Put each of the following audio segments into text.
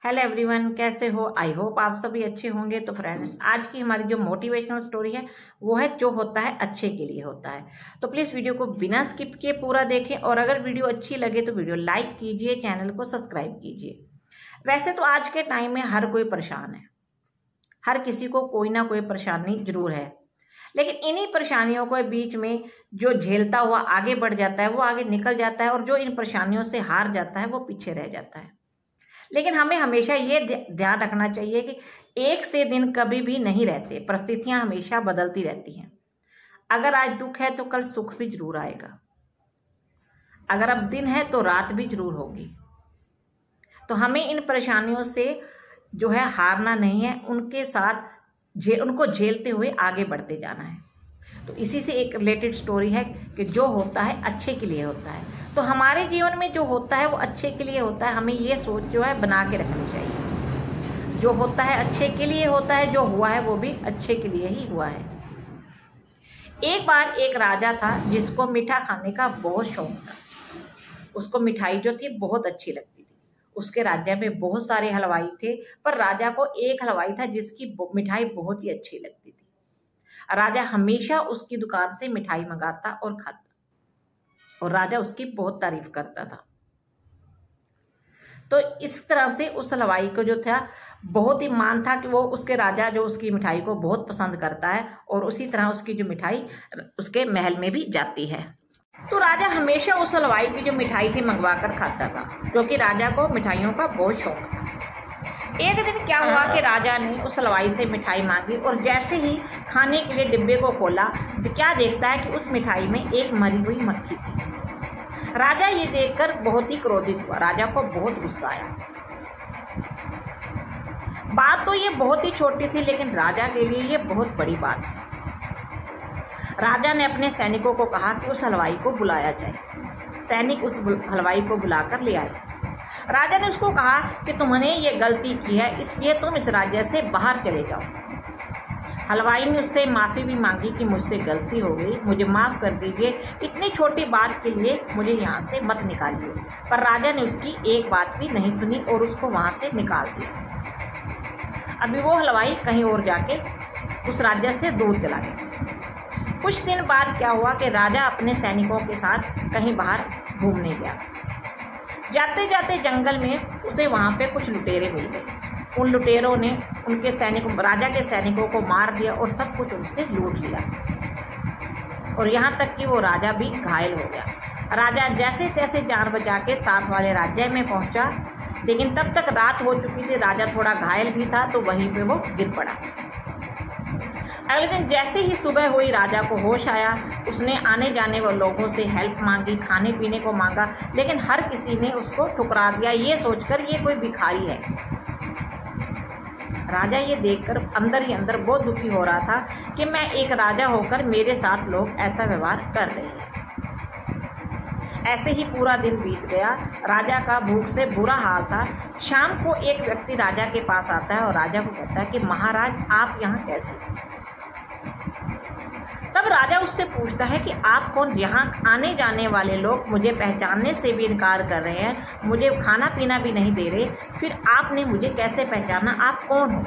Hello everyone, कैसे हो? I hope आप सभी अच्छे होंगे। तो फ्रेंड्स, आज की हमारी जो मोटिवेशनल स्टोरी है वो है जो होता है अच्छे के लिए होता है। तो प्लीज वीडियो को बिना स्किप किए पूरा देखें और अगर वीडियो अच्छी लगे तो वीडियो लाइक कीजिए, चैनल को सब्सक्राइब कीजिए। वैसे तो आज के टाइम में हर कोई परेशान है, हर किसी को कोई ना कोई परेशानी जरूर है, लेकिन इन्हीं परेशानियों के बीच में जो झेलता हुआ आगे बढ़ जाता है वो आगे निकल जाता है और जो इन परेशानियों से हार जाता है वो पीछे रह जाता है। लेकिन हमें हमेशा ये ध्यान रखना चाहिए कि एक से दिन कभी भी नहीं रहते, परिस्थितियां हमेशा बदलती रहती हैं। अगर आज दुख है तो कल सुख भी जरूर आएगा, अगर अब दिन है तो रात भी जरूर होगी। तो हमें इन परेशानियों से जो है हारना नहीं है, उनके साथ उनको झेलते हुए आगे बढ़ते जाना है। तो इसी से एक रिलेटेड स्टोरी है कि जो होता है अच्छे के लिए होता है। तो हमारे जीवन में जो होता है वो अच्छे के लिए होता है। हमें ये सोच जो है बना के रखनी चाहिए, जो होता है अच्छे के लिए होता है, जो हुआ है वो भी अच्छे के लिए ही हुआ है। एक बार एक राजा था जिसको मीठा खाने का बहुत शौक था। उसको मिठाई जो थी बहुत अच्छी लगती थी। उसके राज्य में बहुत सारे हलवाई थे, पर राजा को एक हलवाई था जिसकी मिठाई बहुत ही अच्छी लगती थी। राजा हमेशा उसकी दुकान से मिठाई मंगाता और खाता और राजा उसकी बहुत तारीफ करता था। तो इस तरह से उस हलवाई को जो था बहुत ही मान था कि वो उसके राजा जो उसकी मिठाई को बहुत पसंद करता है और उसी तरह उसकी जो मिठाई उसके महल में भी जाती है। तो राजा हमेशा उस हलवाई की जो मिठाई थी मंगवा कर खाता था, क्योंकि राजा को मिठाइयों का बहुत शौक था। एक दिन क्या हुआ कि राजा ने उस हलवाई से मिठाई मांगी और जैसे ही खाने के लिए डिब्बे को खोला तो क्या देखता है कि उस मिठाई में एक मरी हुई मक्खी थी। राजा ये देखकर बहुत ही क्रोधित हुआ। राजा को बहुत गुस्सा आया। बात तो ये बहुत ही छोटी थी, लेकिन राजा के लिए ये बहुत बड़ी बात थी। राजा ने अपने सैनिकों को कहा कि उस हलवाई को बुलाया जाए। सैनिक उस हलवाई को बुलाकर ले आए। राजा ने उसको कहा कि तुमने ये गलती की है, इसलिए तुम इस राज्य से बाहर चले जाओ। हलवाई ने उससे माफ़ी भी मांगी कि मुझसे गलती हो गई, मुझे माफ़ कर दीजिए, इतनी छोटी बात के लिए मुझे यहाँ से मत निकालिए। पर राजा ने उसकी एक बात भी नहीं सुनी और उसको वहाँ से निकाल दिया। अभी वो हलवाई कहीं और जाके उस राज्य से दूर चला गया। कुछ दिन बाद क्या हुआ कि राजा अपने सैनिकों के साथ कहीं बाहर घूमने गया। जाते जाते जंगल में उसे वहाँ पे कुछ लुटेरे मिल गए। उन लुटेरों ने राजा के सैनिकों को मार दिया और सब कुछ उनसे लूट लिया और यहाँ तक कि वो राजा भी घायल हो गया। राजा जैसे तैसे जान बचा के साथ वाले राज्य में पहुंचा, लेकिन तब तक रात हो चुकी थी। राजा थोड़ा घायल भी था तो वहीं पे वो गिर पड़ा। अगले दिन जैसे ही सुबह हुई, राजा को होश आया। उसने आने जाने वाले लोगों से हेल्प मांगी, खाने पीने को मांगा, लेकिन हर किसी ने उसको ठुकरा दिया, ये सोचकर ये कोई भिखारी है। राजा ये देखकर अंदर ही अंदर बहुत दुखी हो रहा था कि मैं एक राजा होकर मेरे साथ लोग ऐसा व्यवहार कर रहे हैं। ऐसे ही पूरा दिन बीत गया। राजा का भूख से बुरा हाल था। शाम को एक व्यक्ति राजा के पास आता है और राजा को कहता है कि महाराज, आप यहाँ कैसे? तब राजा उससे पूछता है कि आप कौन? यहाँ आने जाने वाले लोग मुझे पहचानने से भी इनकार कर रहे हैं, मुझे खाना पीना भी नहीं दे रहे, फिर आपने मुझे कैसे पहचाना? आप कौन हो?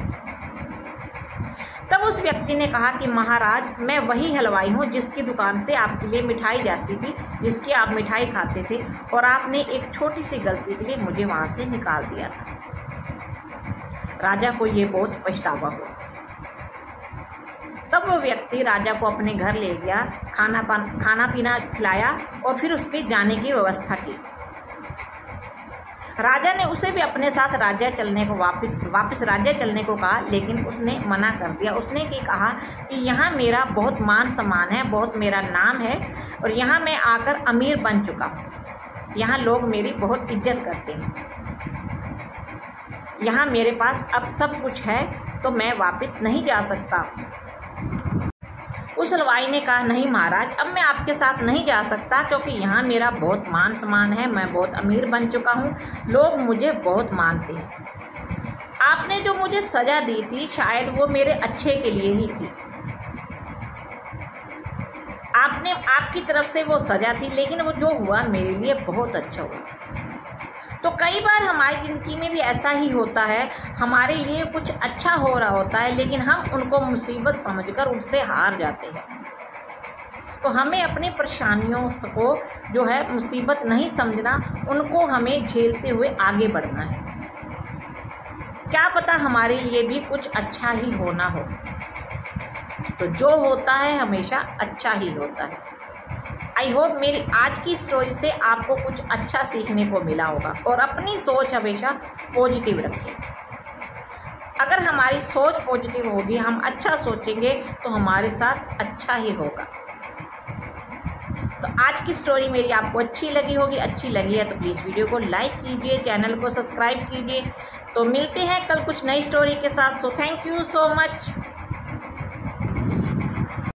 तब उस व्यक्ति ने कहा कि महाराज, मैं वही हलवाई हूँ जिसकी दुकान से आपके लिए मिठाई जाती थी, जिसकी आप मिठाई खाते थे, और आपने एक छोटी सी गलती के लिए मुझे वहाँ से निकाल दिया था। राजा को ये बहुत पछतावा हुआ। तब वो व्यक्ति राजा को अपने घर ले गया, खाना पीना खिलाया और फिर उसके जाने की व्यवस्था की। राजा ने उसे भी अपने साथ राज्य चलने को वापस राज्य चलने को कहा, लेकिन उसने मना कर दिया। उसने कहा कि यहाँ मेरा बहुत मान सम्मान है, बहुत मेरा नाम है और यहाँ मैं आकर अमीर बन चुका हूँ। यहाँ लोग मेरी बहुत इज्जत करते हैं। यहाँ मेरे पास अब सब कुछ है, तो मैं वापस नहीं जा सकता। उस हलवाई ने कहा, नहीं महाराज, अब मैं आपके साथ नहीं जा सकता, क्योंकि यहाँ मेरा बहुत मान सम्मान है, मैं बहुत अमीर बन चुका हूँ, लोग मुझे बहुत मानते हैं। आपने जो मुझे सजा दी थी शायद वो मेरे अच्छे के लिए ही थी। आपकी तरफ से वो सजा थी, लेकिन वो जो हुआ मेरे लिए बहुत अच्छा हुआ। तो कई बार हमारी ज़िंदगी में भी ऐसा ही होता है, हमारे लिए कुछ अच्छा हो रहा होता है लेकिन हम उनको मुसीबत समझकर उनसे हार जाते हैं। तो हमें अपनी परेशानियों को जो है मुसीबत नहीं समझना, उनको हमें झेलते हुए आगे बढ़ना है। क्या पता हमारे लिए भी कुछ अच्छा ही होना हो। तो जो होता है हमेशा अच्छा ही होता है। आई होप मेरी आज की स्टोरी से आपको कुछ अच्छा सीखने को मिला होगा और अपनी सोच हमेशा पॉजिटिव रखें। अगर हमारी सोच पॉजिटिव होगी, हम अच्छा सोचेंगे तो हमारे साथ अच्छा ही होगा। तो आज की स्टोरी मेरी आपको अच्छी लगी होगी। अच्छी लगी है तो प्लीज़ वीडियो को लाइक कीजिए, चैनल को सब्सक्राइब कीजिए। तो मिलते हैं कल कुछ नई स्टोरी के साथ। So thank you so much.